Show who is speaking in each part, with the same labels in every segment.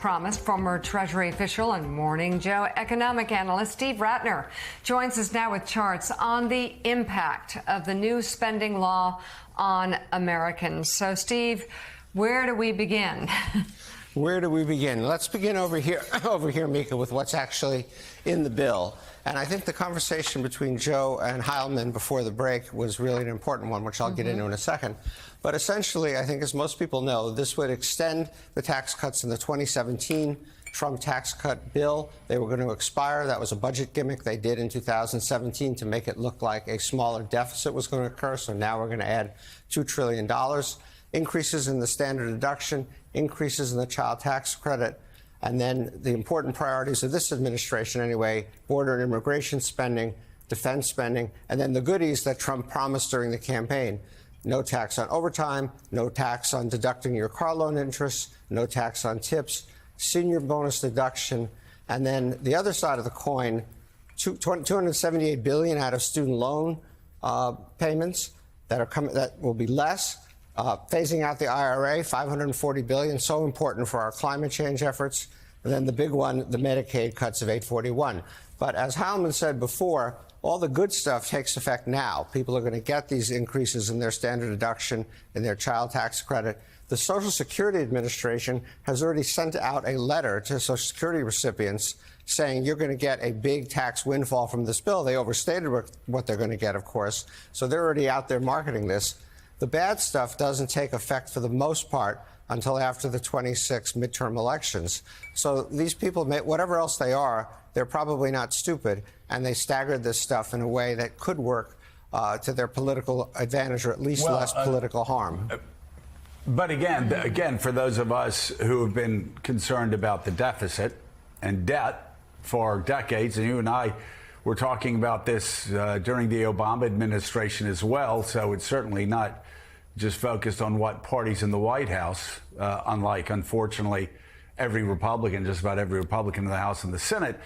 Speaker 1: promised, former Treasury official and Morning Joe economic analyst Steve Rattner joins us now with charts on the impact of the new spending law on Americans. So, Steve, where do we begin?
Speaker 2: Where do we begin? Let's begin over here, Mika, with what's actually in the bill. And I think the conversation between Joe and Heilman before the break was really an important one, which I'll get into in a second. But essentially, I think, as most people know, this would extend the tax cuts in the 2017 Trump tax cut bill. They were going to expire. That was a budget gimmick they did in 2017 to make it look like a smaller deficit was going to occur. So now we're going to add $2 trillion. Increases in the standard deduction, increases in the child tax credit, and then the important priorities of this administration anyway, border and immigration spending, defense spending, and then the goodies that Trump promised during the campaign. No tax on overtime, no tax on deducting your car loan interest, no tax on tips, senior bonus deduction, and then the other side of the coin, $278 billion out of student loan payments that are coming, that will be less. Phasing out the IRA, $540 billion, so important for our climate change efforts. And then the big one, the Medicaid cuts of $841. But as Heilman said before, all the good stuff takes effect now. People are going to get these increases in their standard deduction, in their child tax credit. The Social Security Administration has already sent out a letter to Social Security recipients saying you're going to get a big tax windfall from this bill. They overstated what they're going to get, of course. So they're already out there marketing this. The bad stuff doesn't take effect for the most part until after the 26 midterm elections. So these people, whatever else they are, they're probably not stupid, and they staggered this stuff in a way that could work to their political advantage, or at least less political harm.
Speaker 3: But again, for those of us who have been concerned about the deficit and debt for decades, and you and I were talking about this during the Obama administration as well, so it's certainly not just focused on what parties in the White House, unlike, unfortunately, every Republican, just about every Republican in the House and the Senate.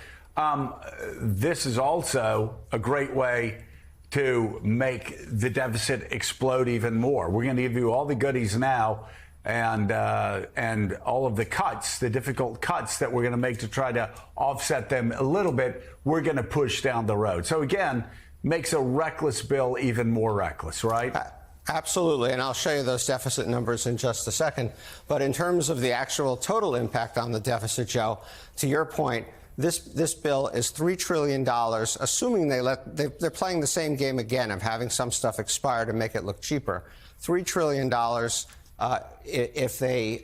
Speaker 3: This is also a great way to make the deficit explode even more. We're going to give you all the goodies now and all of the cuts, the difficult cuts that we're going to make to try to offset them a little bit, we're going to push down the road. So again, makes a reckless bill even more reckless, right?
Speaker 2: Absolutely, and I'll show you those deficit numbers in just a second. But in terms of the actual total impact on the deficit, Joe, to your point, this bill is $3 trillion, assuming they're playing the same game again of having some stuff expire to make it look cheaper. $3 trillion if they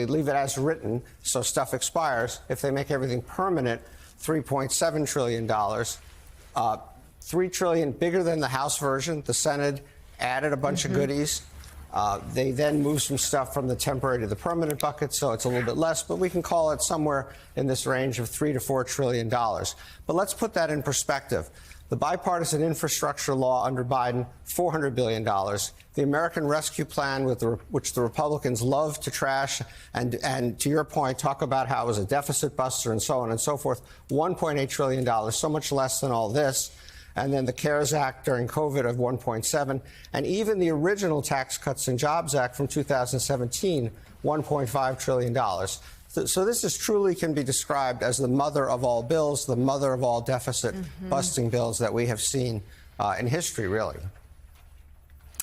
Speaker 2: leave it as written, so stuff expires. If they make everything permanent, $3.7 trillion. $3 trillion bigger than the House version. The Senate added a bunch of goodies. They then moved some stuff from the temporary to the permanent bucket, so it's a little bit less, but we can call it somewhere in this range of $3 to $4 trillion. But let's put that in perspective. The bipartisan infrastructure law under Biden, $400 billion. The American Rescue Plan, which the Republicans love to trash, and to your point, talk about how it was a deficit buster and so on and so forth, $1.8 trillion, so much less than all this. And then the CARES Act during COVID of 1.7, and even the original Tax Cuts and Jobs Act from 2017, $1.5 trillion. So this truly can be described as the mother of all bills, the mother of all deficit-busting bills that we have seen in history, really.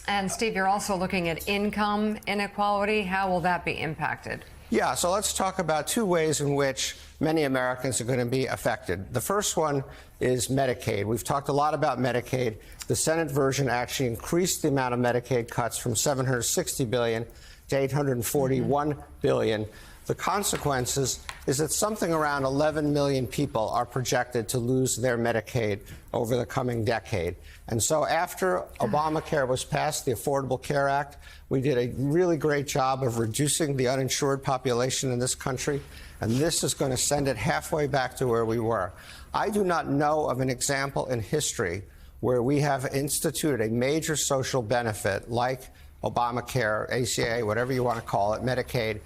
Speaker 1: And, Steve, you're also looking at income inequality. How will that be impacted?
Speaker 2: Yeah, so let's talk about two ways in which many Americans are going to be affected. The first one is Medicaid. We've talked a lot about Medicaid. The Senate version actually increased the amount of Medicaid cuts from $760 billion to $841 billion. The consequences is that something around 11 million people are projected to lose their Medicaid over the coming decade. And so after Obamacare was passed, the Affordable Care Act, we did a really great job of reducing the uninsured population in this country. And this is going to send it halfway back to where we were. I do not know of an example in history where we have instituted a major social benefit like Obamacare, ACA, whatever you want to call it, Medicaid,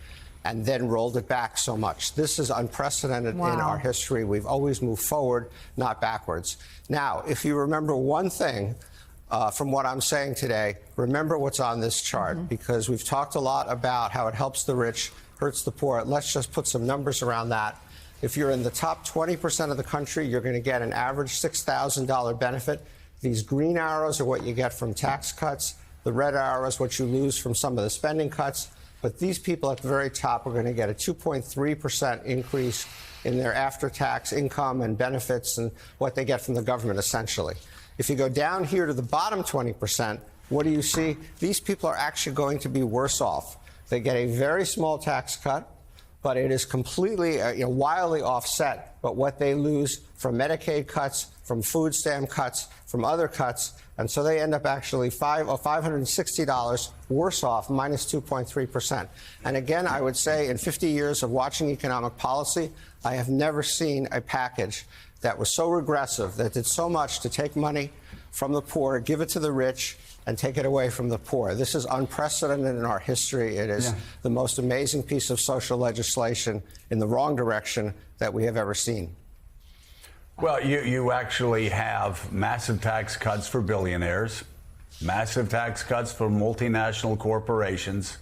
Speaker 2: and then rolled it back so much. This is unprecedented in our history. We've always moved forward, not backwards. Now, if you remember one thing from what I'm saying today, remember what's on this chart, because we've talked a lot about how it helps the rich hurts the poor. Let's just put some numbers around that. If you're in the top 20% of the country, you're going to get an average $6,000 benefit. These green arrows are what you get from tax cuts. The red arrow is what you lose from some of the spending cuts. But these people at the very top are going to get a 2.3% increase in their after-tax income and benefits and what they get from the government, essentially. If you go down here to the bottom 20%, what do you see? These people are actually going to be worse off. They get a very small tax cut, but it is completely, wildly offset by what they lose from Medicaid cuts, from food stamp cuts, from other cuts. And so they end up actually $560 worse off, minus 2.3%. And again, I would say in 50 years of watching economic policy, I have never seen a package that was so regressive, that did so much to take money from the poor, give it to the rich, and take it away from the poor. This is unprecedented in our history. It is the most amazing piece of social legislation in the wrong direction that we have ever seen.
Speaker 3: Well, you actually have massive tax cuts for billionaires, massive tax cuts for multinational corporations,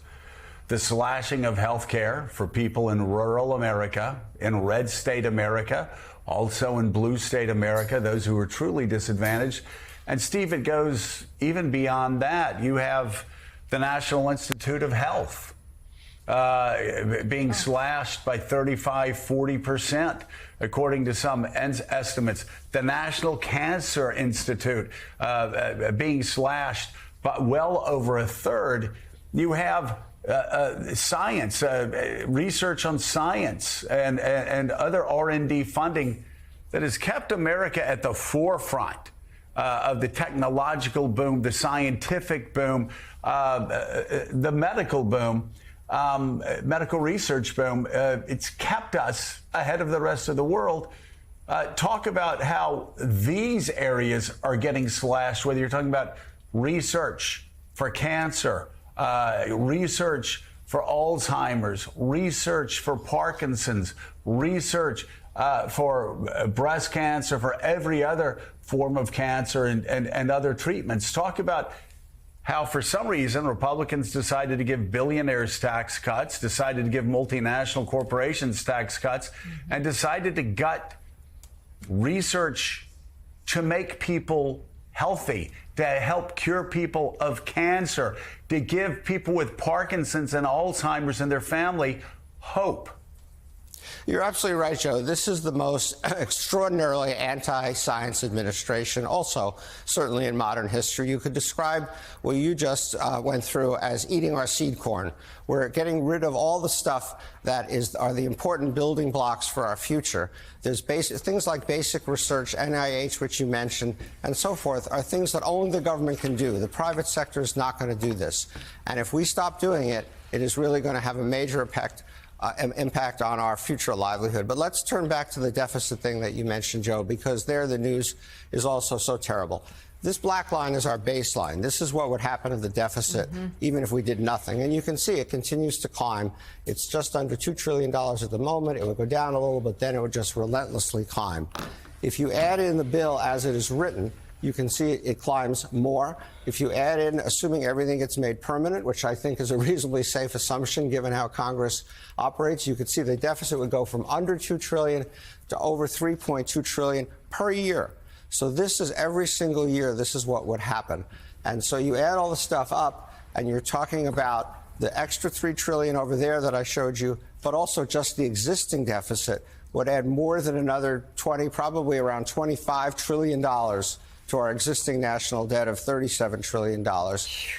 Speaker 3: the slashing of health care for people in rural America, in red state America, also in blue state America, those who are truly disadvantaged. And Steve, it goes even beyond that. You have the National Institute of Health being slashed by 35–40%, according to some estimates. The National Cancer Institute being slashed by well over a third. You have science, research on science, and other R&D funding that has kept America at the forefront of the technological boom, the scientific boom, the medical boom, medical research boom. It's kept us ahead of the rest of the world. Talk about how these areas are getting slashed, whether you're talking about research for cancer, research for Alzheimer's, research for Parkinson's, research for breast cancer, for every other form of cancer and other treatments. Talk about how, for some reason, Republicans decided to give billionaires tax cuts, decided to give multinational corporations tax cuts, and decided to gut research to make people healthy, to help cure people of cancer, to give people with Parkinson's and Alzheimer's and their family hope.
Speaker 2: You're absolutely right, Joe. This is the most extraordinarily anti-science administration, also certainly in modern history. You could describe what you just went through as eating our seed corn. We're getting rid of all the stuff that are the important building blocks for our future. There's things like basic research, NIH, which you mentioned, and so forth, are things that only the government can do. The private sector is not going to do this. And if we stop doing it, it is really going to have a major impact on our future livelihood. But let's turn back to the deficit thing that you mentioned, Joe, because there the news is also so terrible. This black line is our baseline. This is what would happen to the deficit even if we did nothing. And you can see it continues to climb. It's just under $2 trillion at the moment. It would go down a little, but then it would just relentlessly climb. If you add in the bill as it is written, you can see it climbs more. If you add in, assuming everything gets made permanent, which I think is a reasonably safe assumption given how Congress operates, you could see the deficit would go from under $2 trillion to over $3.2 trillion per year. So this is every single year, this is what would happen. And so you add all the stuff up, and you're talking about the extra $3 trillion over there that I showed you, but also just the existing deficit would add more than another probably around $25 trillion to our existing national debt of $37 trillion.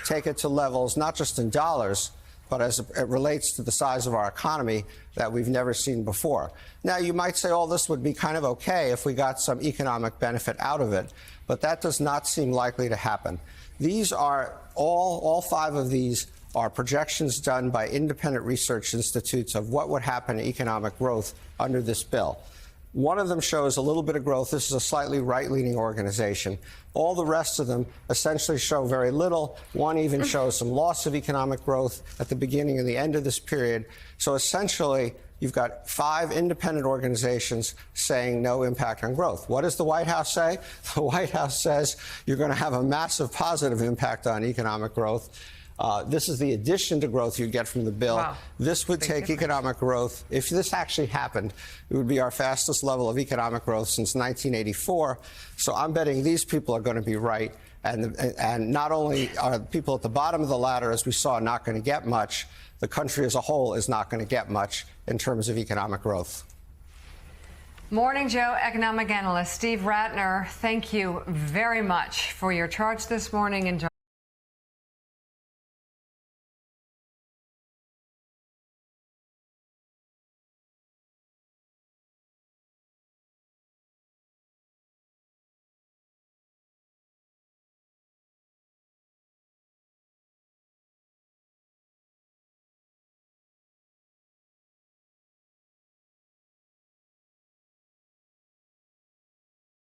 Speaker 2: Take it to levels, not just in dollars, but as it relates to the size of our economy that we've never seen before. Now, you might say all this would be kind of okay if we got some economic benefit out of it, but that does not seem likely to happen. These are all five of these are projections done by independent research institutes of what would happen to economic growth under this bill. One of them shows a little bit of growth. This is a slightly right-leaning organization. All the rest of them essentially show very little. One even shows some loss of economic growth at the beginning and the end of this period. So essentially, you've got five independent organizations saying no impact on growth. What does the White House say? The White House says you're going to have a massive positive impact on economic growth. This is the addition to growth you get from the bill.
Speaker 1: Wow.
Speaker 2: This would
Speaker 1: Big
Speaker 2: take
Speaker 1: difference.
Speaker 2: economic growth. If this actually happened, it would be our fastest level of economic growth since 1984. So I'm betting these people are going to be right. And not only are the people at the bottom of the ladder, as we saw, not going to get much, the country as a whole is not going to get much in terms of economic growth.
Speaker 1: Morning Joe economic analyst Steve Rattner, thank you very much for your charts this morning. Enjoy